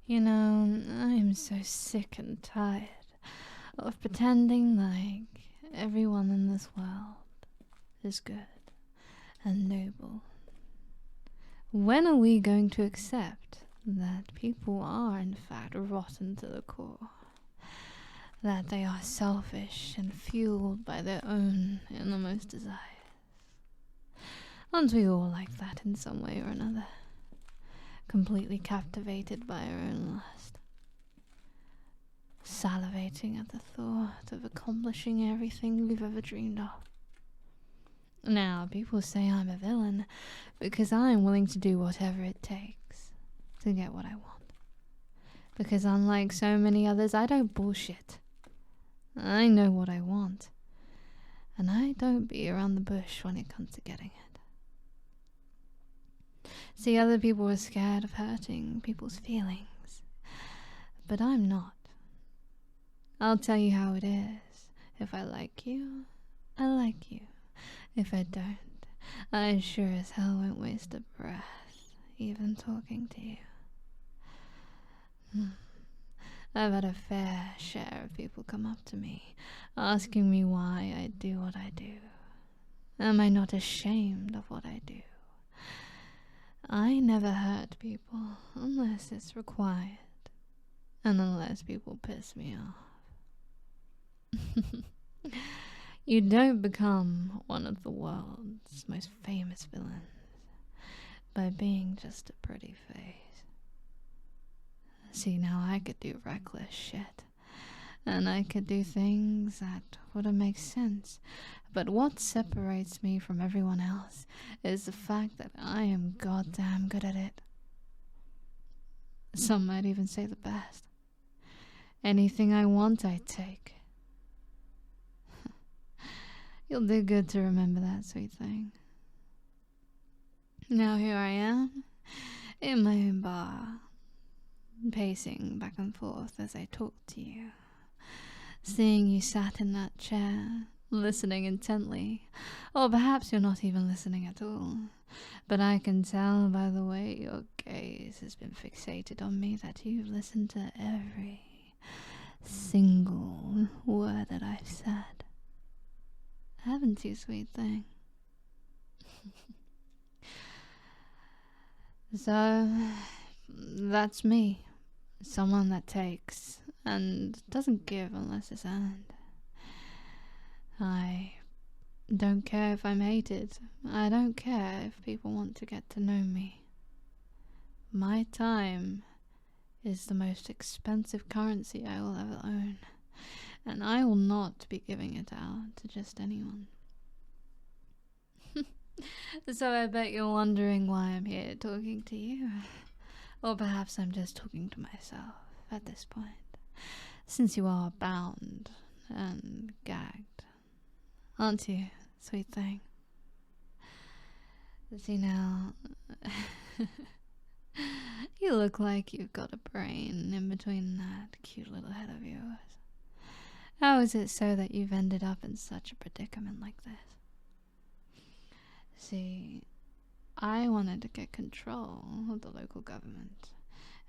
You know, I am so sick and tired of pretending like everyone in this world is good and noble. When are we going to accept that people are in fact rotten to the core? That they are selfish and fueled by their own innermost desires? Aren't we all like that in some way or another? Completely captivated by our own lust, salivating at the thought of accomplishing everything we've ever dreamed of. Now, people say I'm a villain because I'm willing to do whatever it takes to get what I want. Because unlike so many others, I don't bullshit. I know what I want, and I don't beat around the bush when it comes to getting it. See, other people are scared of hurting people's feelings, but I'm not. I'll tell you how it is. If I like you, I like you. If I don't, I sure as hell won't waste a breath even talking to you. I've had a fair share of people come up to me, asking me why I do what I do. Am I not ashamed of what I do? I never hurt people unless it's required, and unless people piss me off. You don't become one of the world's most famous villains by being just a pretty face. See, now I could do reckless shit, and I could do things that wouldn't make sense, but what separates me from everyone else is the fact that I am goddamn good at it. Some might even say the best. Anything I want, I take. You'll do good to remember that, sweet thing. Now here I am, in my own bar, pacing back and forth as I talk to you, seeing you sat in that chair, listening intently, or perhaps you're not even listening at all, but I can tell by the way your gaze has been fixated on me that you've listened to every single word that I've said. Haven't you, sweet thing? So, that's me. Someone that takes and doesn't give unless it's earned. I don't care if I'm hated. I don't care if people want to get to know me. My time is the most expensive currency I will ever own, and I will not be giving it out to just anyone. So I bet you're wondering why I'm here talking to you. Or perhaps I'm just talking to myself at this point, since you are bound and gagged, aren't you, sweet thing? See now, you look like you've got a brain in between that cute little head of yours. How is it so that you've ended up in such a predicament like this? See, I wanted to get control of the local government,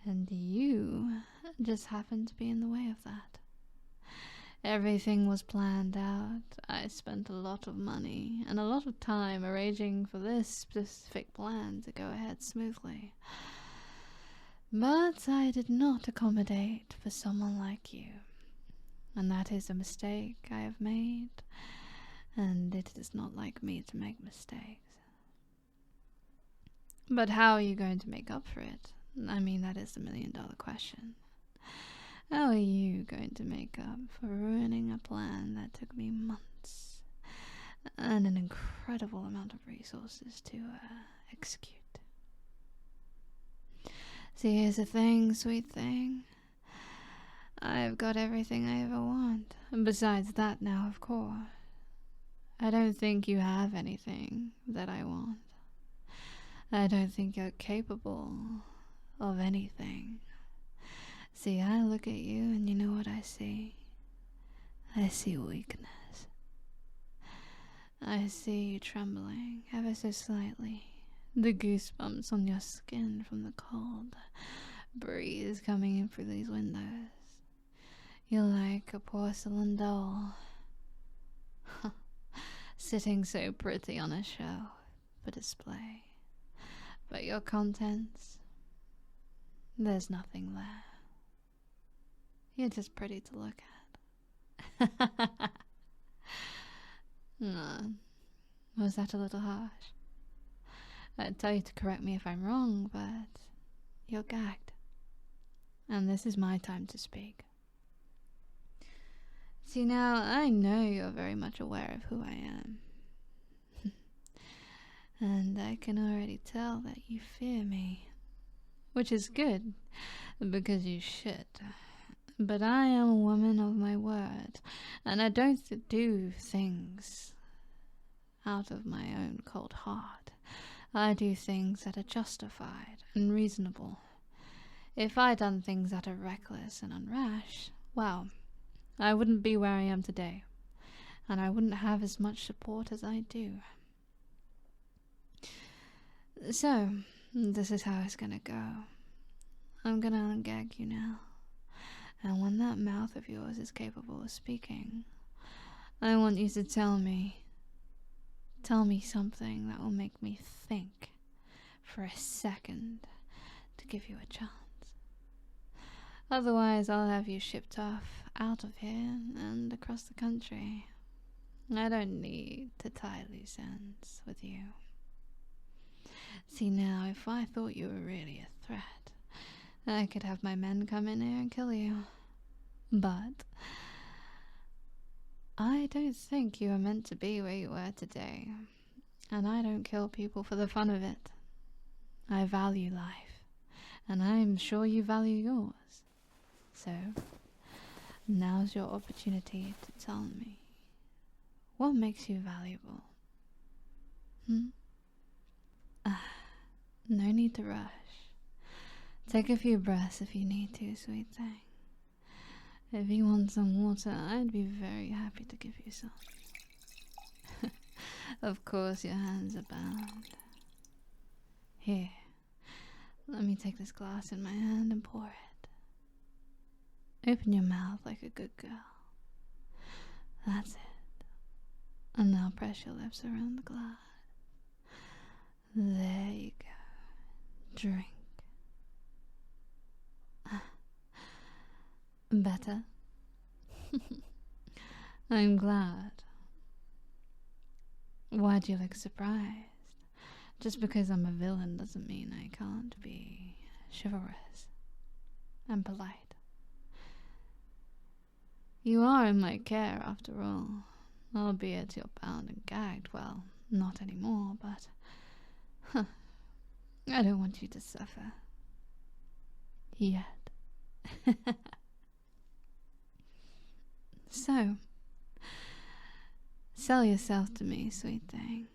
and you just happened to be in the way of that. Everything was planned out. I spent a lot of money and a lot of time arranging for this specific plan to go ahead smoothly. But I did not accommodate for someone like you, and that is a mistake I have made, and it is not like me to make mistakes. But how are you going to make up for it? I mean, that is the $1,000,000 question. How are you going to make up for ruining a plan that took me months and an incredible amount of resources to execute? See, here's the thing, sweet thing. I've got everything I ever want. And besides that now, of course. I don't think you have anything that I want. I don't think you're capable of anything. See, I look at you and you know what I see? I see weakness. I see you trembling ever so slightly, the goosebumps on your skin from the cold breeze coming in through these windows. You're like a porcelain doll, sitting so pretty on a shelf for display. But your contents, there's nothing there. You're just pretty to look at. Was that a little harsh? I'd tell you to correct me if I'm wrong, but you're gagged. And this is my time to speak. See, now, I know you're very much aware of who I am. And I can already tell that you fear me. Which is good, because you should. But I am a woman of my word, and I don't do things out of my own cold heart. I do things that are justified and reasonable. If I'd done things that are reckless and unrash, well, I wouldn't be where I am today, and I wouldn't have as much support as I do. So, this is how it's gonna go. I'm gonna ungag you now, and when that mouth of yours is capable of speaking, I want you to tell me something that will make me think for a second to give you a chance. Otherwise, I'll have you shipped off out of here and across the country. I don't need to tie loose ends with you. See, now, if I thought you were really a threat, I could have my men come in here and kill you. But I don't think you are meant to be where you were today, and I don't kill people for the fun of it. I value life, and I'm sure you value yours. So, now's your opportunity to tell me, what makes you valuable? No need to rush. Take a few breaths if you need to, sweet thing. If you want some water, I'd be very happy to give you some. Of course, your hands are bound. Here, let me take this glass in my hand and pour it. Open your mouth like a good girl. That's it. And now press your lips around the glass. There you go. Drink. Better? I'm glad. Why do you look surprised? Just because I'm a villain doesn't mean I can't be chivalrous and polite. You are in my care, after all, albeit you're bound and gagged. Well, not anymore, but I don't want you to suffer. Yet. So, sell yourself to me, sweet thing.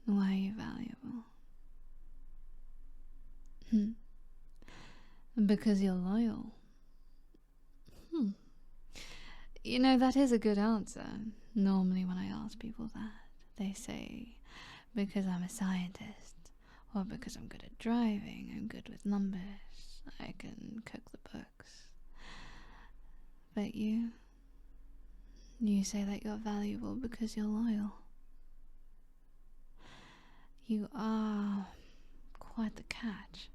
Why are you valuable? Because you're loyal. You know, that is a good answer. Normally when I ask people that, they say, because I'm a scientist, or because I'm good at driving, I'm good with numbers, I can cook the books. But you say that you're valuable because you're loyal. You are quite the catch.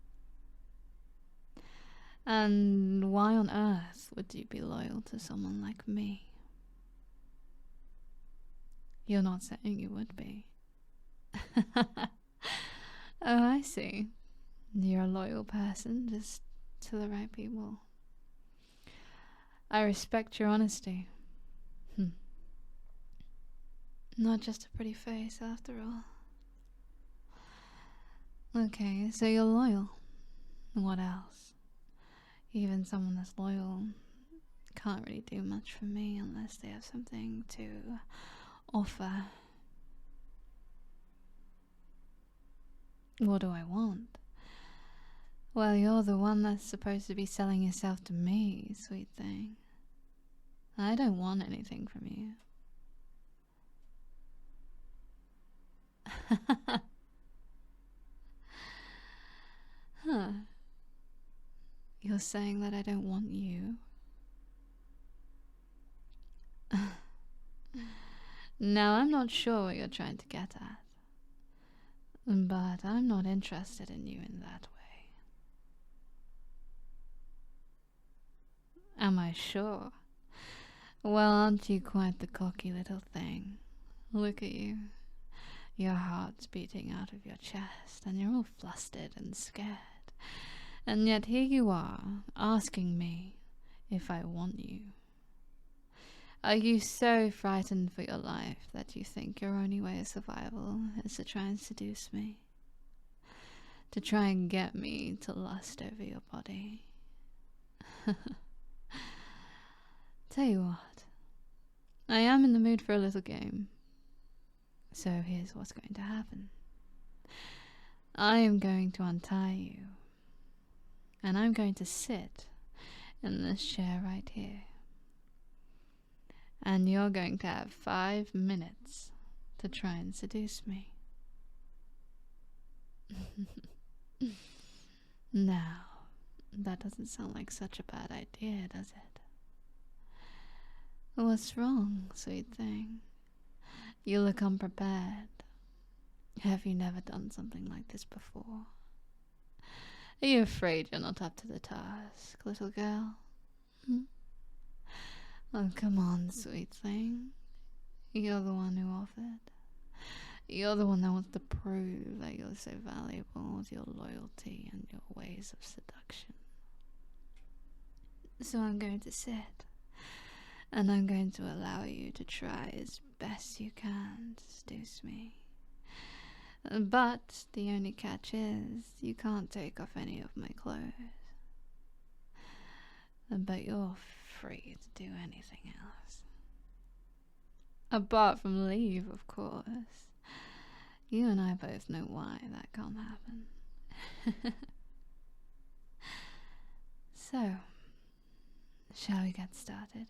And why on earth would you be loyal to someone like me? You're not saying you would be. Oh, I see. You're a loyal person, just to the right people. I respect your honesty. Not just a pretty face, after all. Okay, so you're loyal. What else? Even someone that's loyal can't really do much for me unless they have something to offer. What do I want? Well, you're the one that's supposed to be selling yourself to me, sweet thing. I don't want anything from you. You're saying that I don't want you? Now, I'm not sure what you're trying to get at, but I'm not interested in you in that way. Am I sure? Well, aren't you quite the cocky little thing? Look at you. Your heart's beating out of your chest, and you're all flustered and scared. And yet here you are, asking me if I want you. Are you so frightened for your life that you think your only way of survival is to try and seduce me? To try and get me to lust over your body? Tell you what, I am in the mood for a little game. So here's what's going to happen. I am going to untie you, and I'm going to sit in this chair right here. And you're going to have 5 minutes to try and seduce me. Now, that doesn't sound like such a bad idea, does it? What's wrong, sweet thing? You look unprepared. Have you never done something like this before? Are you afraid you're not up to the task, little girl? Oh, come on, sweet thing. You're the one who offered. You're the one that wants to prove that you're so valuable with your loyalty and your ways of seduction. So I'm going to sit, and I'm going to allow you to try as best you can to seduce me. But the only catch is you can't take off any of my clothes. But you're free to do anything else. Apart from leave, of course. You and I both know why that can't happen. So, shall we get started?